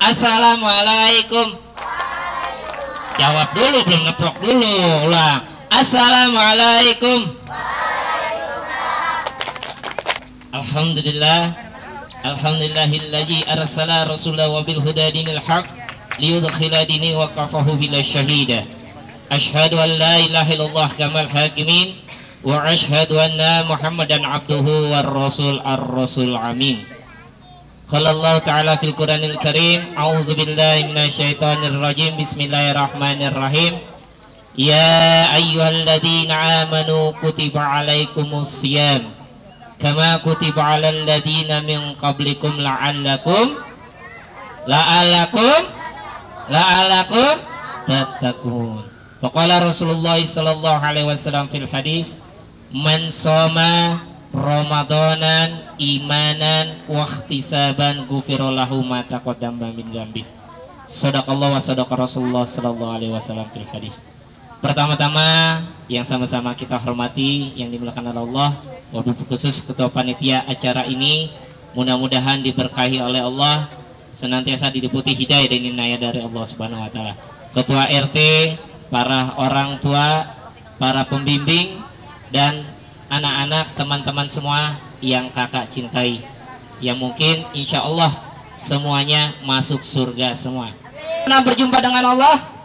Assalamualaikum. Jawab dulu, belum ngeprok dulu. Ulang. Assalamualaikum. Alhamdulillah. Alhamdulillahilladzi arsala rasulahu bil huda dinil haq liyudkhila dini wa kafahu bila syahida. Asyhadu an la ilaha illallah kamal hakimin wa asyhadu anna Muhammadan abduhu war rasul ar-rasul amin. Qala Allah ta'ala fil Qur'anil Karim, a'udzu billahi minasyaitonir rajim. Bismillahirrahmanirrahim. Ya ayyuhalladzina amanu kutiba alaikumus shiyam kama kutiba alal ladzina min qablikum la'allakum tattaqun. Faqala Rasulullah sallallahu alaihi wasallam fil hadis, man shoma ramadanan imanan wa ihtisaban ghufira lahu ma taqaddama min dzambi. Shadaqallah wa shadaqa Rasulullah sallallahu alaihi wasallam fil hadis. Pertama-tama yang sama-sama kita hormati yang dimuliakan oleh Allah, wabil khusus ketua panitia acara ini, mudah-mudahan diberkahi oleh Allah, senantiasa diliputi hidayah dan inayah dari Allah Subhanahu wa taala. Ketua RT, para orang tua, para pembimbing dan anak-anak, teman-teman semua yang kakak cintai, yang mungkin insya Allah semuanya masuk surga semua. Pernah berjumpa dengan Allah?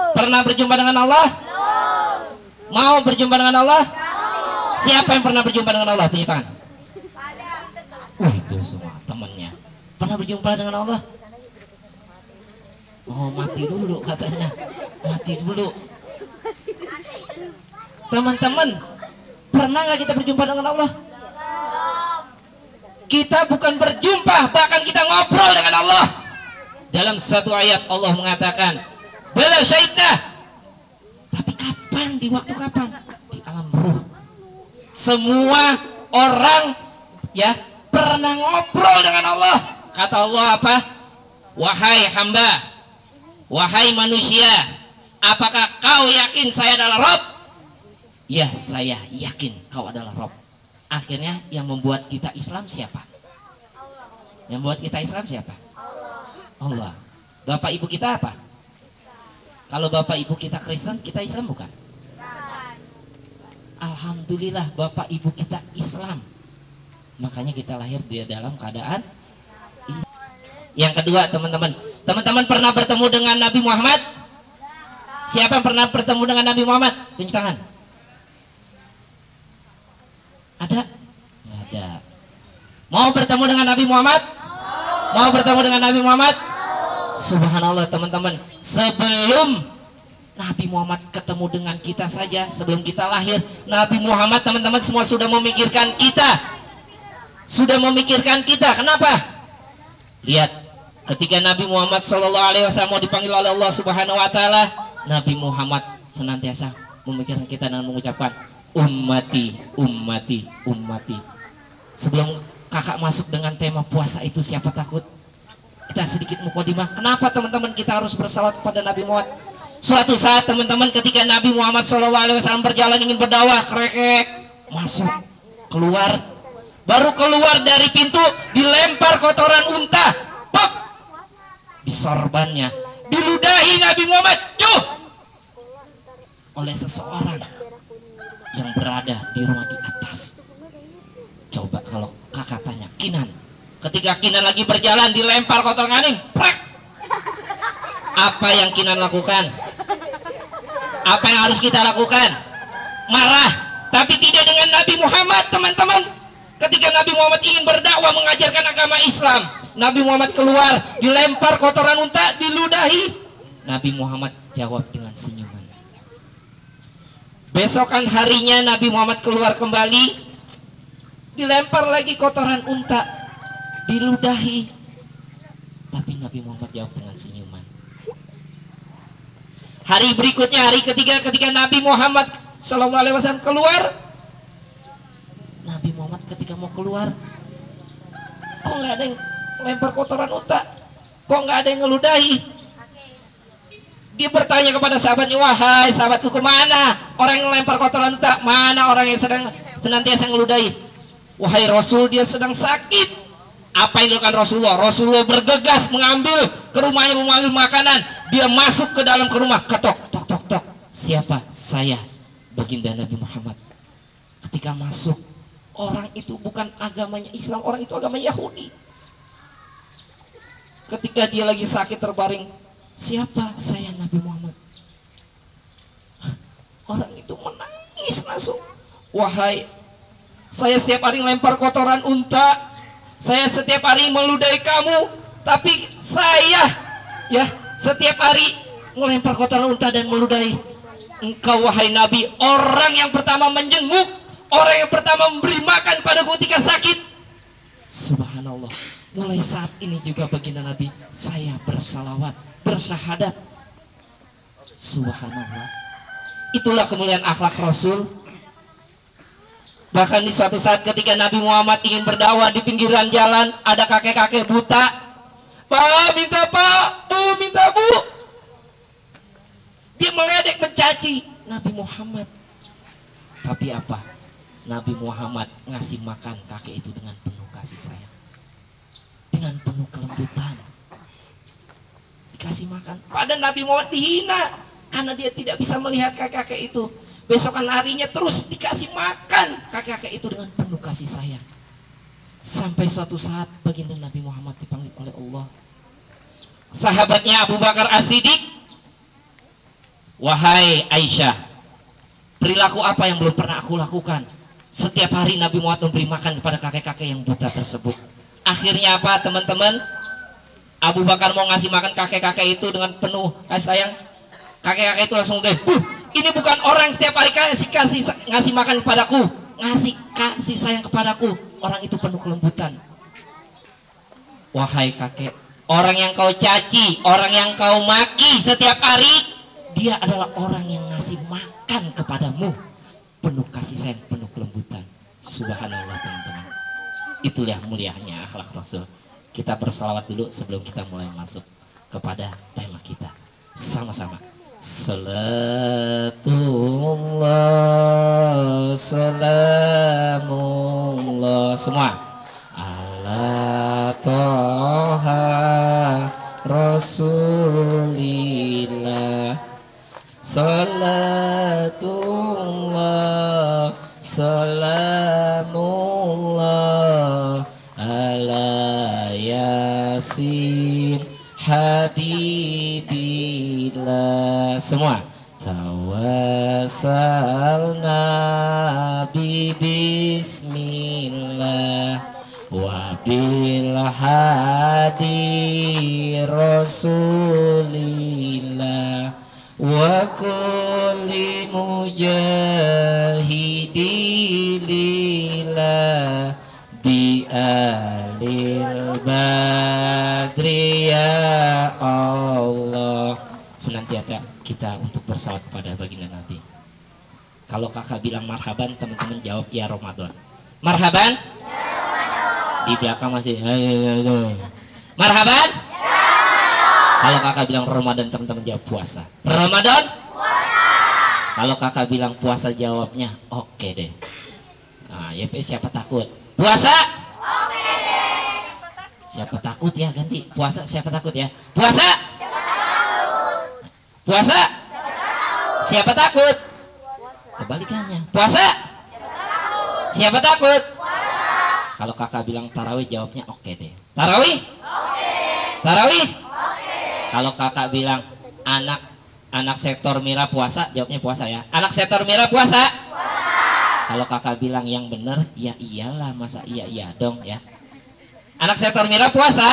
Pernah berjumpa dengan Allah? Mau berjumpa dengan Allah? Siapa yang pernah berjumpa dengan Allah? Tunjuk tangan. Itu semua temannya. Pernah berjumpa dengan Allah? Oh, mati dulu katanya. Mati dulu. Teman-teman, pernah nggak kita berjumpa dengan Allah? Kita bukan berjumpa, bahkan kita ngobrol dengan Allah. Dalam satu ayat Allah mengatakan, bala syahidna. Tapi kapan? Di waktu kapan? Di alam ruh. Semua orang ya pernah ngobrol dengan Allah. Kata Allah apa? Wahai hamba, wahai manusia, apakah kau yakin saya adalah Rabb? Ya, saya yakin kau adalah Rabb. Akhirnya yang membuat kita Islam siapa? Yang membuat kita Islam siapa? Allah. Bapak ibu kita apa? Kalau bapak ibu kita Kristen, kita Islam bukan? Alhamdulillah bapak ibu kita Islam. Makanya kita lahir di dalam keadaan ini. Yang kedua, teman-teman, teman-teman pernah bertemu dengan Nabi Muhammad? Siapa yang pernah bertemu dengan Nabi Muhammad? Tunjuk tangan. Ada? Nggak ada. Mau bertemu dengan Nabi Muhammad? Mau bertemu dengan Nabi Muhammad? Subhanallah teman-teman, sebelum Nabi Muhammad ketemu dengan kita saja, sebelum kita lahir, Nabi Muhammad teman-teman semua sudah memikirkan kita. Sudah memikirkan kita. Kenapa? Lihat, ketika Nabi Muhammad SAW mau dipanggil oleh Allah Subhanahu wa taala, Nabi Muhammad senantiasa memikirkan kita dan mengucapkan ummati, ummati, ummati. Sebelum kakak masuk dengan tema puasa itu, siapa takut? Kita sedikit mukadimah. Kenapa teman-teman kita harus bersalawat kepada Nabi Muhammad? Suatu saat teman-teman ketika Nabi Muhammad SAW berjalan ingin berdakwah, krek masuk, keluar, baru keluar dari pintu dilempar kotoran unta, pok, di sorbannya, diludahi Nabi Muhammad, cuh, oleh seseorang yang berada di rumah di atas. Coba kalau kakak tanya Kinan, ketika Kinan lagi berjalan dilempar kotoran anjing, prak, apa yang Kinan lakukan? Apa yang harus kita lakukan? Marah. Tapi tidak dengan Nabi Muhammad teman-teman. Ketika Nabi Muhammad ingin berdakwah mengajarkan agama Islam, Nabi Muhammad keluar dilempar kotoran unta, diludahi, Nabi Muhammad jawab dengan senyuman. Besokan harinya Nabi Muhammad keluar kembali, dilempar lagi kotoran unta, diludahi, tapi Nabi Muhammad jawab dengan senyuman. Hari berikutnya, hari ketiga, ketika Nabi Muhammad SAW keluar, Nabi Muhammad ketika mau keluar, kok nggak ada yang lempar kotoran unta, kok nggak ada yang ngeludahi? Dia bertanya kepada sahabatnya, wahai sahabatku, kemana orang yang lempar kotoran unta? Mana orang yang sedang senantiasa ngeludahi? Wahai Rasul, dia sedang sakit. Apa yang dilakukan Rasulullah? Rasulullah bergegas mengambil ke rumahnya, mengambil makanan. Dia masuk ke dalam ke rumah, ketok, tok, tok, tok. Siapa? Saya, baginda Nabi Muhammad. Ketika masuk, orang itu bukan agamanya Islam, orang itu agama Yahudi. Ketika dia lagi sakit terbaring, siapa? Saya, Nabi Muhammad. Orang itu menangis langsung. Wahai, saya setiap hari lempar kotoran unta, saya setiap hari meludahi kamu, tapi saya ya setiap hari melempar kotoran unta dan meludahi engkau wahai Nabi, orang yang pertama menjenguk, orang yang pertama memberi makan padaku ketika sakit. Subhanallah. Mulai saat ini juga baginda Nabi, saya bersalawat, bersyahadat. Subhanallah. Itulah kemuliaan akhlak Rasul. Bahkan di suatu saat ketika Nabi Muhammad ingin berdakwah di pinggiran jalan, ada kakek-kakek buta. Pak, minta Pak, Bu, minta Bu. Dia meledek, mencaci Nabi Muhammad. Tapi apa? Nabi Muhammad ngasih makan kakek itu dengan penuh kasih sayang, dengan penuh kelembutan. Dikasih makan. Padahal Nabi Muhammad dihina karena dia tidak bisa melihat kakek-kakek itu. Besokan harinya terus dikasih makan kakek-kakek itu dengan penuh kasih sayang. Sampai suatu saat baginda Nabi Muhammad dipanggil oleh Allah. Sahabatnya Abu Bakar As-Siddiq, wahai Aisyah, perilaku apa yang belum pernah aku lakukan? Setiap hari Nabi Muhammad memberi makan kepada kakek-kakek yang buta tersebut. Akhirnya apa teman-teman? Abu Bakar mau ngasih makan kakek-kakek itu dengan penuh kasih sayang. Kakek-kakek itu langsung ini bukan orang setiap hari ngasih makan kepadaku, ngasih kasih sayang kepadaku. Orang itu penuh kelembutan. Wahai kakek, orang yang kau caci, orang yang kau maki setiap hari, dia adalah orang yang ngasih makan kepadamu, penuh kasih sayang, penuh kelembutan. Subhanallah teman-teman. Itulah mulianya akhlak Rasul. Kita bersalawat dulu sebelum kita mulai masuk kepada tema kita. Sama-sama. Salatullah, salamullah, semua. Ala toha rasulillah. Salatullah, salamullah, ala yasin habibillah. Semua. Tawassalna bi bismillah wa bil hadi rasulillah wa kulli mujahidilillah bi alil badri ya Allah. Senantiasa kita untuk bersalawat kepada baginda Nabi. Kalau kakak bilang marhaban, teman-teman jawab ya Ramadan. Marhaban? Ya Ramadan. Di belakang masih marhaban? Ya Ramadan. Kalau kakak bilang Ramadan, teman-teman jawab puasa. Ramadan? Puasa. Kalau kakak bilang puasa, jawabnya oke deh. Nah, YP siapa takut? Puasa? Oke deh. Siapa takut ya ganti? Puasa siapa takut ya? Puasa? Puasa? Siapa takut? Kebalikannya. Puasa? Siapa takut? Puasa. Kalau kakak bilang tarawih, jawabnya oke deh. Tarawih? Oke. Tarawih? Oke. Kalau kakak bilang anak sektor merah puasa, jawabnya puasa ya. Anak sektor merah puasa? Puasa. Kalau kakak bilang yang benar, ya iyalah, masa iya dong ya. Anak sektor merah puasa?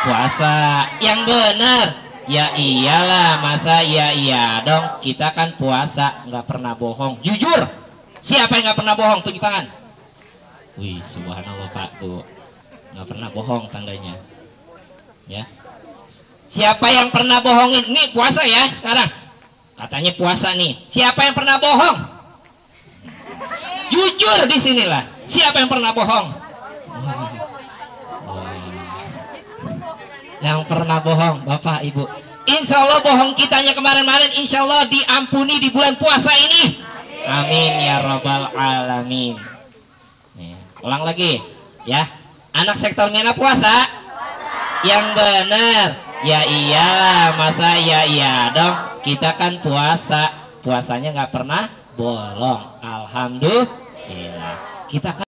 Puasa. Yang benar? Ya iyalah, masa iya dong. Kita kan puasa, nggak pernah bohong. Jujur. Siapa yang nggak pernah bohong? Tunjuk tangan. Wih, subhanallah Pak Bu, nggak pernah bohong tandanya. Ya. Siapa yang pernah bohongin? Nih puasa ya sekarang. Katanya puasa nih. Siapa yang pernah bohong? Jujur di sinilah. Siapa yang pernah bohong? Yang pernah bohong, Bapak Ibu. Insya Allah bohong kitanya kemarin-kemarin, insya Allah diampuni di bulan puasa ini. Amin ya Rabbal Alamin. Nih, ulang lagi ya. Anak sektor mina puasa? Yang benar. Ya iyalah, masa iya dong. Kita kan puasanya nggak pernah bolong. Alhamdulillah. Kita kan